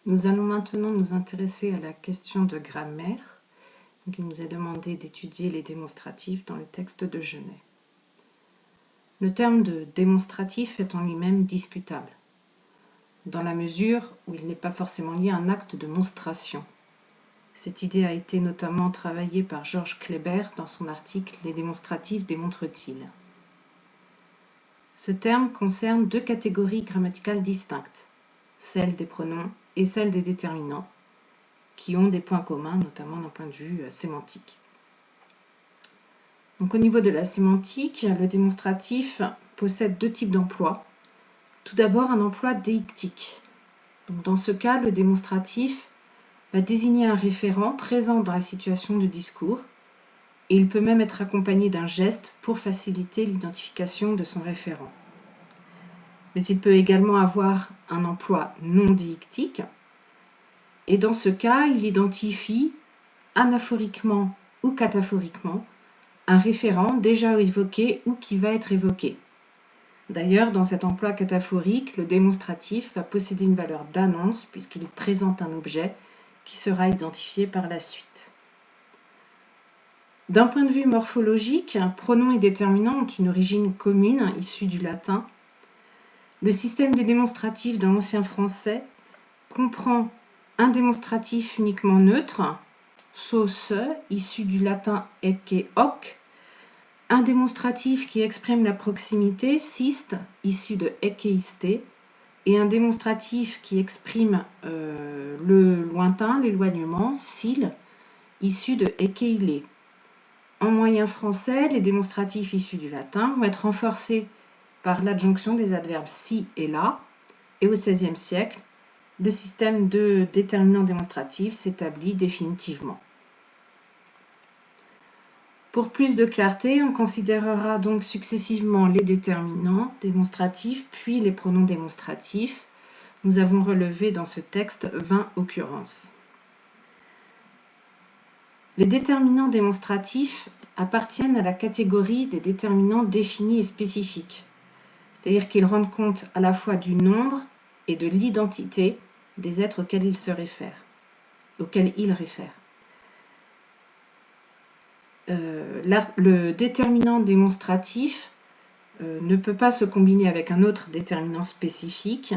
Nous allons maintenant nous intéresser à la question de grammaire. Donc, il nous est demandé d'étudier les démonstratifs dans le texte de Genet. Le terme de démonstratif est en lui-même discutable, dans la mesure où il n'est pas forcément lié à un acte de monstration. Cette idée a été notamment travaillée par Georges Kléber dans son article « Les démonstratifs démontrent-ils ». Ce terme concerne deux catégories grammaticales distinctes, celle des pronoms et celle des déterminants, qui ont des points communs, notamment d'un point de vue sémantique. Donc, au niveau de la sémantique, le démonstratif possède deux types d'emplois. Tout d'abord, un emploi déictique. Donc, dans ce cas, le démonstratif va désigner un référent présent dans la situation du discours, et il peut même être accompagné d'un geste pour faciliter l'identification de son référent. Mais il peut également avoir un emploi non déictique, et dans ce cas, il identifie anaphoriquement ou cataphoriquement un référent déjà évoqué ou qui va être évoqué. D'ailleurs, dans cet emploi cataphorique, le démonstratif va posséder une valeur d'annonce puisqu'il présente un objet qui sera identifié par la suite. D'un point de vue morphologique, pronoms et déterminants ont une origine commune issue du latin. Le système des démonstratifs dans l'ancien français comprend un démonstratif uniquement neutre, so-se, issu du latin ecce hoc, un démonstratif qui exprime la proximité, siste, issu de ecceiste, et un démonstratif qui exprime le lointain, l'éloignement, sil, issu de ecceile. En moyen français, les démonstratifs issus du latin vont être renforcés par l'adjonction des adverbes si et là, et au XVIe siècle, le système de déterminants démonstratifs s'établit définitivement. Pour plus de clarté, on considérera donc successivement les déterminants démonstratifs, puis les pronoms démonstratifs. Nous avons relevé dans ce texte 20 occurrences. Les déterminants démonstratifs appartiennent à la catégorie des déterminants définis et spécifiques, c'est-à-dire qu'ils rendent compte à la fois du nombre et de l'identité des êtres auxquels ils réfèrent. Le déterminant démonstratif ne peut pas se combiner avec un autre déterminant spécifique,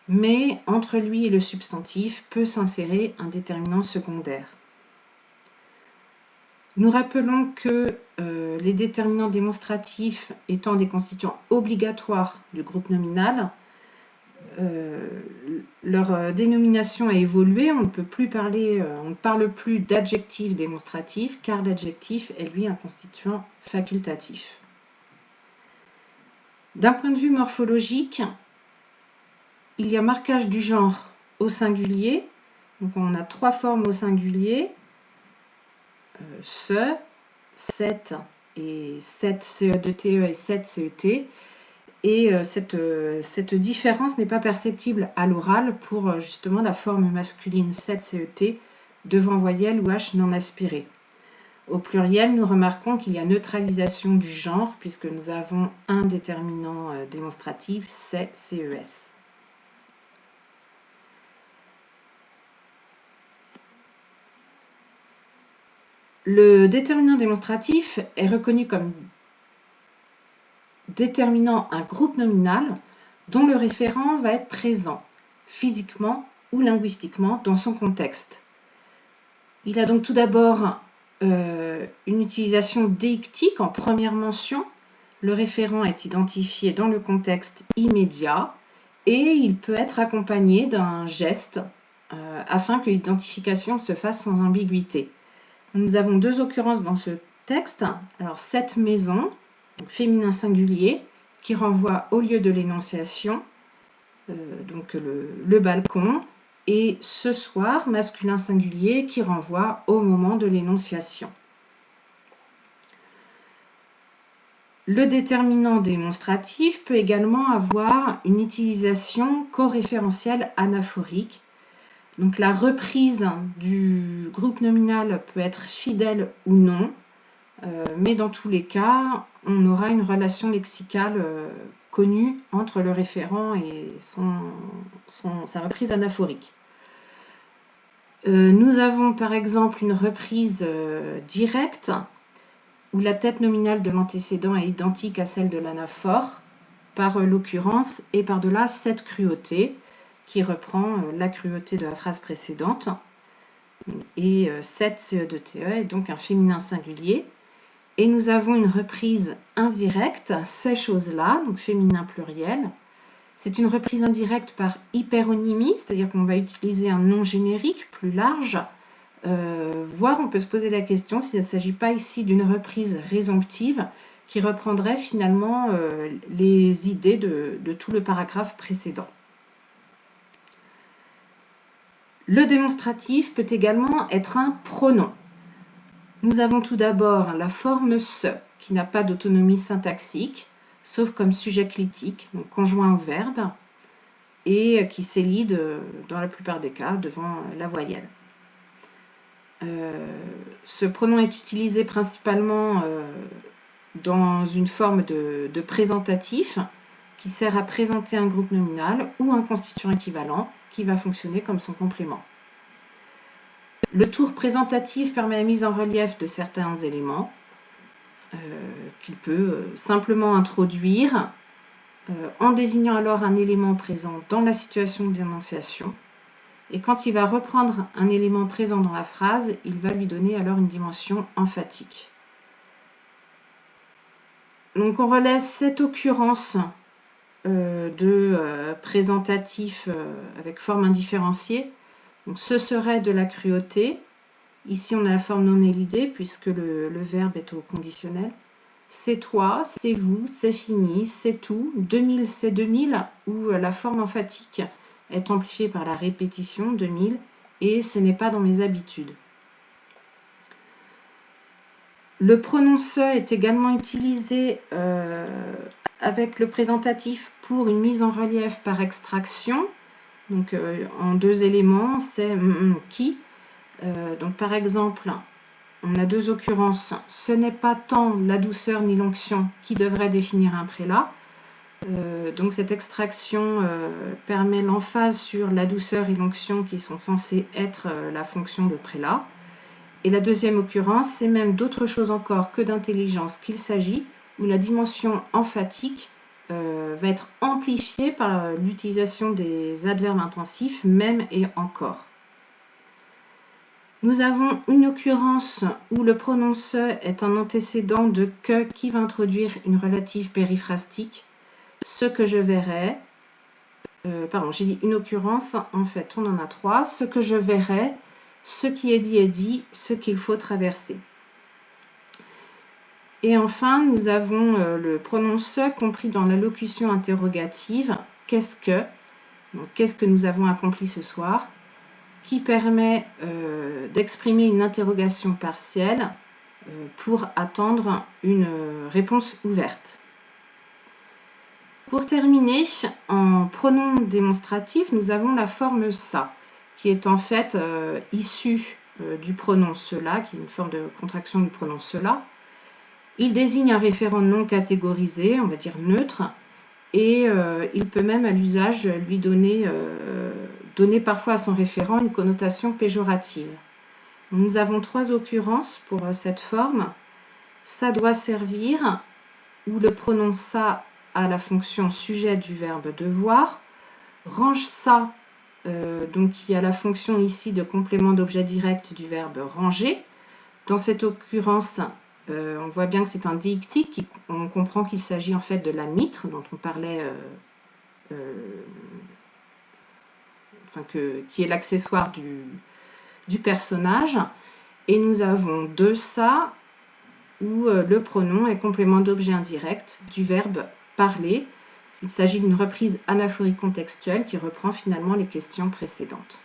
mais entre lui et le substantif peut s'insérer un déterminant secondaire. Nous rappelons que les déterminants démonstratifs étant des constituants obligatoires du groupe nominal, leur dénomination a évolué, on ne parle plus d'adjectif démonstratif car l'adjectif est lui un constituant facultatif. D'un point de vue morphologique, il y a marquage du genre au singulier, donc on a trois formes au singulier, ce, cette et cette CE2TE et cette CET. Et cette différence n'est pas perceptible à l'oral pour justement la forme masculine 7CET devant voyelle ou H non aspiré. Au pluriel, nous remarquons qu'il y a neutralisation du genre puisque nous avons un déterminant démonstratif, c'est CES. Le déterminant démonstratif est reconnu comme déterminant un groupe nominal dont le référent va être présent, physiquement ou linguistiquement, dans son contexte. Il a donc tout d'abord une utilisation déictique en première mention. Le référent est identifié dans le contexte immédiat et il peut être accompagné d'un geste afin que l'identification se fasse sans ambiguïté. Nous avons deux occurrences dans ce texte. Alors, cette maison, donc féminin singulier, qui renvoie au lieu de l'énonciation, donc le balcon, et ce soir, masculin singulier, qui renvoie au moment de l'énonciation. Le déterminant démonstratif peut également avoir une utilisation coréférentielle anaphorique. Donc la reprise du groupe nominal peut être fidèle ou non, mais dans tous les cas, on aura une relation lexicale connue entre le référent et sa reprise anaphorique. Nous avons par exemple une reprise directe où la tête nominale de l'antécédent est identique à celle de l'anaphore par l'occurrence et par-delà cette cruauté qui reprend la cruauté de la phrase précédente. Et cette CE2TE est donc un féminin singulier. Et nous avons une reprise indirecte, ces choses-là, donc féminin pluriel. C'est une reprise indirecte par hyperonymie, c'est-à-dire qu'on va utiliser un nom générique plus large, voire on peut se poser la question s'il ne s'agit pas ici d'une reprise résomptive qui reprendrait finalement les idées de tout le paragraphe précédent. Le démonstratif peut également être un pronom. Nous avons tout d'abord la forme se, qui n'a pas d'autonomie syntaxique, sauf comme sujet clitique, donc conjoint au verbe, et qui s'élide dans la plupart des cas devant la voyelle. Ce pronom est utilisé principalement dans une forme de présentatif qui sert à présenter un groupe nominal ou un constituant équivalent qui va fonctionner comme son complément. Le tour présentatif permet la mise en relief de certains éléments qu'il peut simplement introduire en désignant alors un élément présent dans la situation d'énonciation. Et quand il va reprendre un élément présent dans la phrase, il va lui donner alors une dimension emphatique. Donc on relève cette occurrence de présentatif avec forme indifférenciée. Donc ce serait de la cruauté. Ici on a la forme non élidée puisque le verbe est au conditionnel. C'est toi, c'est vous, c'est fini, c'est tout. 2000, c'est 2000, où la forme emphatique est amplifiée par la répétition, 2000, et ce n'est pas dans mes habitudes. Le pronom se est également utilisé avec le présentatif pour une mise en relief par extraction, donc en deux éléments, c'est qui. Donc par exemple, on a deux occurrences. Ce n'est pas tant la douceur ni l'onction qui devrait définir un prélat. Donc cette extraction permet l'emphase sur la douceur et l'onction qui sont censées être la fonction de prélat. Et la deuxième occurrence, c'est même d'autre chose encore que d'intelligence qu'il s'agit, où la dimension emphatique va être amplifiée par l'utilisation des adverbes intensifs, même et encore. Nous avons une occurrence où le pronom se est un antécédent de que qui va introduire une relative périphrastique. Ce que je verrai, j'ai dit une occurrence, en fait on en a trois. Ce que je verrai, ce qui est dit, ce qu'il faut traverser. Et enfin, nous avons le pronom se compris dans la locution interrogative. Qu'est-ce que? Donc, qu'est-ce que nous avons accompli ce soir? Qui permet d'exprimer une interrogation partielle pour attendre une réponse ouverte. Pour terminer, en pronom démonstratif, nous avons la forme ça, qui est en fait issue du pronom cela, qui est une forme de contraction du pronom cela. Il désigne un référent non catégorisé, on va dire neutre, et il peut même à l'usage lui donner parfois à son référent une connotation péjorative. Nous avons trois occurrences pour cette forme. Ça doit servir, où le pronom ça a la fonction sujet du verbe devoir. Range ça, donc qui a la fonction ici de complément d'objet direct du verbe ranger. Dans cette occurrence, on voit bien que c'est un diictique, on comprend qu'il s'agit en fait de la mitre dont on parlait, qui est l'accessoire du personnage. Et nous avons de ça, où le pronom est complément d'objet indirect du verbe parler. Il s'agit d'une reprise anaphorique contextuelle qui reprend finalement les questions précédentes.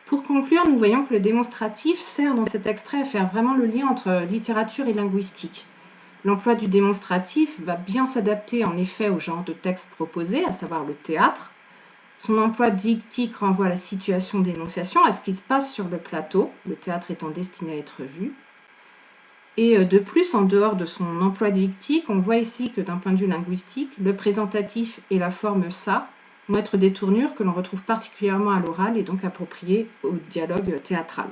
Pour conclure, nous voyons que le démonstratif sert dans cet extrait à faire vraiment le lien entre littérature et linguistique. L'emploi du démonstratif va bien s'adapter en effet au genre de texte proposé, à savoir le théâtre. Son emploi dictique renvoie à la situation d'énonciation, à ce qui se passe sur le plateau, le théâtre étant destiné à être vu. Et de plus, en dehors de son emploi dictique, on voit ici que d'un point de vue linguistique, le présentatif et la forme ça vont être des tournures que l'on retrouve particulièrement à l'oral et donc appropriées au dialogue théâtral.